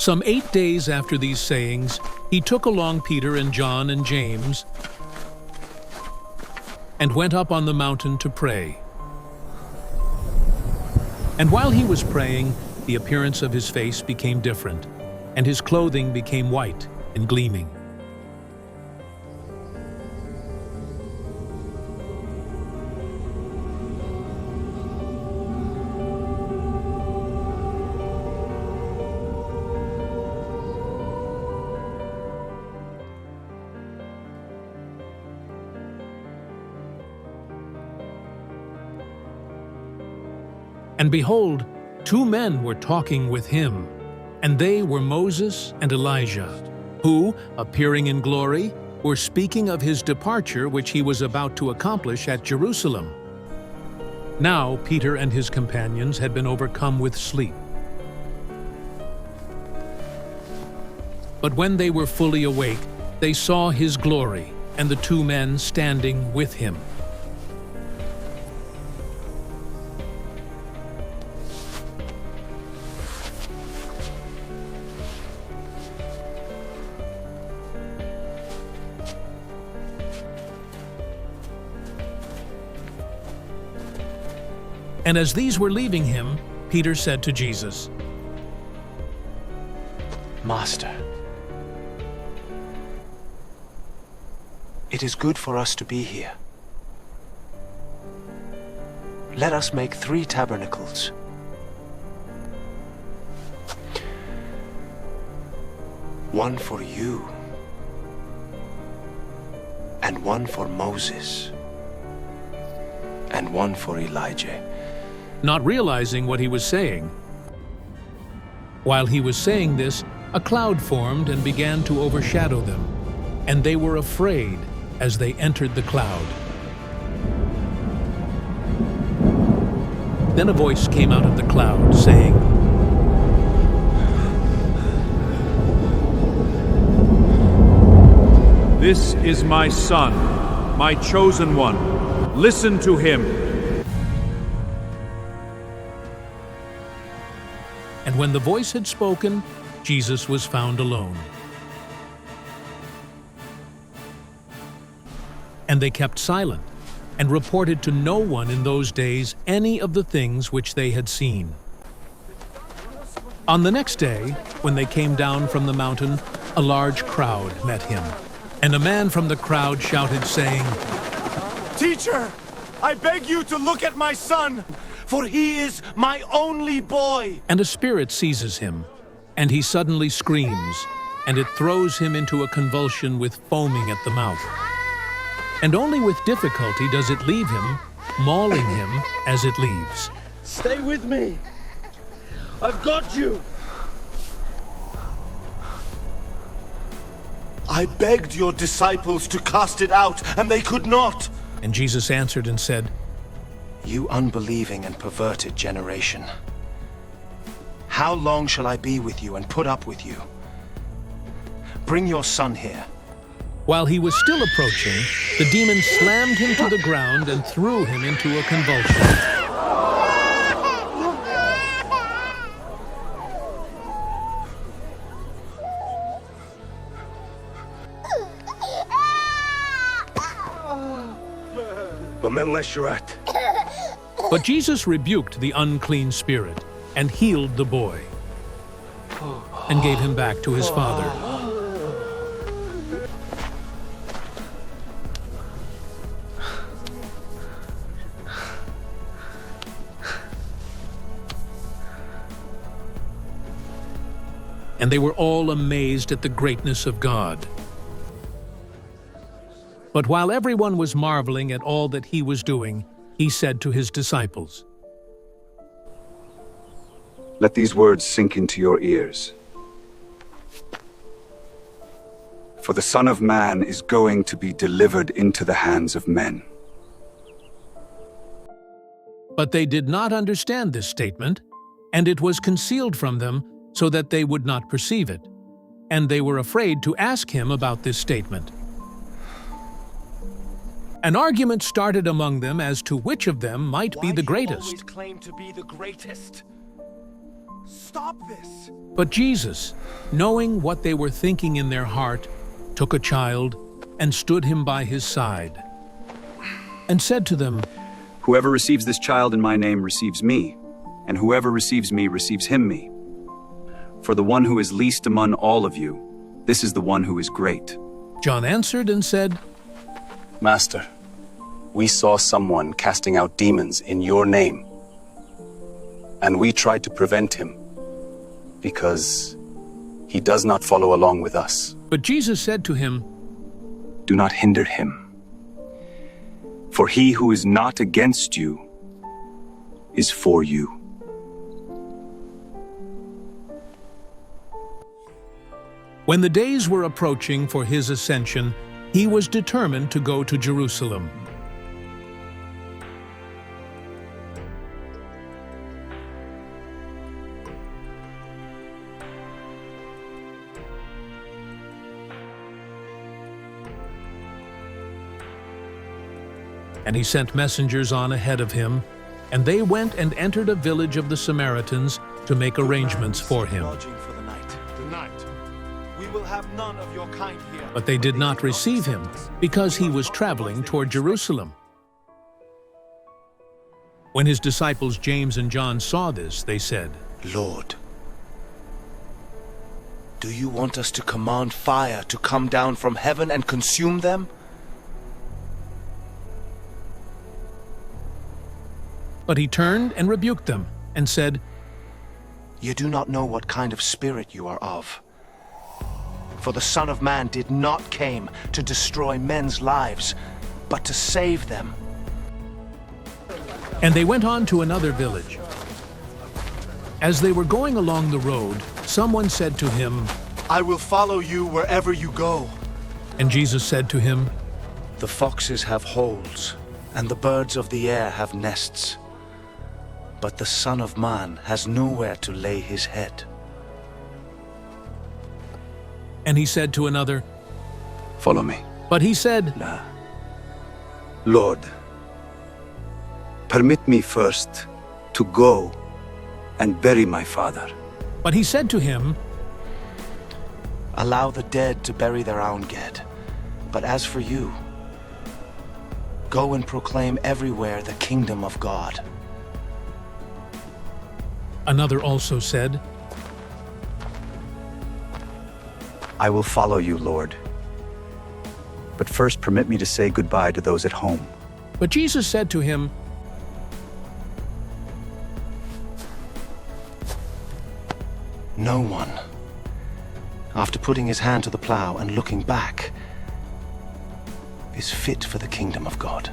Some 8 days after these sayings, he took along Peter and John and James and went up on the mountain to pray. And while he was praying, the appearance of his face became different, and his clothing became white and gleaming. And behold, 2 men were talking with him, and they were Moses and Elijah, who, appearing in glory, were speaking of his departure which he was about to accomplish at Jerusalem. Now Peter and his companions had been overcome with sleep. But when they were fully awake, they saw his glory, and the 2 men standing with him. And as these were leaving him, Peter said to Jesus, Master, it is good for us to be here. Let us make 3 tabernacles. One for you, and one for Moses, and one for Elijah. not realizing what he was saying. While he was saying this, a cloud formed and began to overshadow them, and they were afraid as they entered the cloud. Then a voice came out of the cloud, saying, "This is my Son, my chosen one. Listen to him." And when the voice had spoken, Jesus was found alone. And they kept silent, and reported to no one in those days any of the things which they had seen. On the next day, when they came down from the mountain, a large crowd met him. And a man from the crowd shouted, saying, "Teacher, I beg you to look at my son, for he is my only boy." And a spirit seizes him, and he suddenly screams, and it throws him into a convulsion with foaming at the mouth. And only with difficulty does it leave him, mauling him as it leaves. "Stay with me. I've got you." "I begged your disciples to cast it out, and they could not." And Jesus answered and said, You unbelieving and perverted generation. How long shall I be with you and put up with you? Bring your son here. While he was still approaching, the demon slammed him to the ground and threw him into a convulsion. But Jesus rebuked the unclean spirit and healed the boy and gave him back to his father. And they were all amazed at the greatness of God. But while everyone was marveling at all that he was doing, he said to his disciples, Let these words sink into your ears. For the Son of Man is going to be delivered into the hands of men. But they did not understand this statement, and it was concealed from them so that they would not perceive it. And they were afraid to ask him about this statement. An argument started among them as to which of them might be the Why do you always greatest. claim to be the greatest? Stop this! But Jesus, knowing what they were thinking in their heart, took a child and stood him by his side, and said to them, Whoever receives this child in my name receives me, and whoever receives me receives me. For the one who is least among all of you, this is the one who is great. John answered and said, Master, we saw someone casting out demons in your name, and we tried to prevent him, because he does not follow along with us. But Jesus said to him, Do not hinder him. For he who is not against you is for you. When the days were approaching for his ascension, he was determined to go to Jerusalem. And he sent messengers on ahead of him, and they went and entered a village of the Samaritans to make arrangements for him. Lodging for the night. Tonight. We will have none of your kind here. But they did not receive him, because he was traveling toward Jerusalem. When his disciples James and John saw this, they said, Lord, do you want us to command fire to come down from heaven and consume them? But he turned and rebuked them, and said, You do not know what kind of spirit you are of. For the Son of Man did not come to destroy men's lives, but to save them. And they went on to another village. As they were going along the road, someone said to him, I will follow you wherever you go. and Jesus said to him, The foxes have holes, and the birds of the air have nests. But the Son of Man has nowhere to lay his head. And he said to another, Follow me. but he said, Lord, permit me first to go and bury my father. but he said to him, Allow the dead to bury their own dead. But as for you, go and proclaim everywhere the kingdom of God. Another also said, I will follow you, Lord. But first permit me to say goodbye to those at home. but Jesus said to him, No one, after putting his hand to the plow and looking back, is fit for the kingdom of God.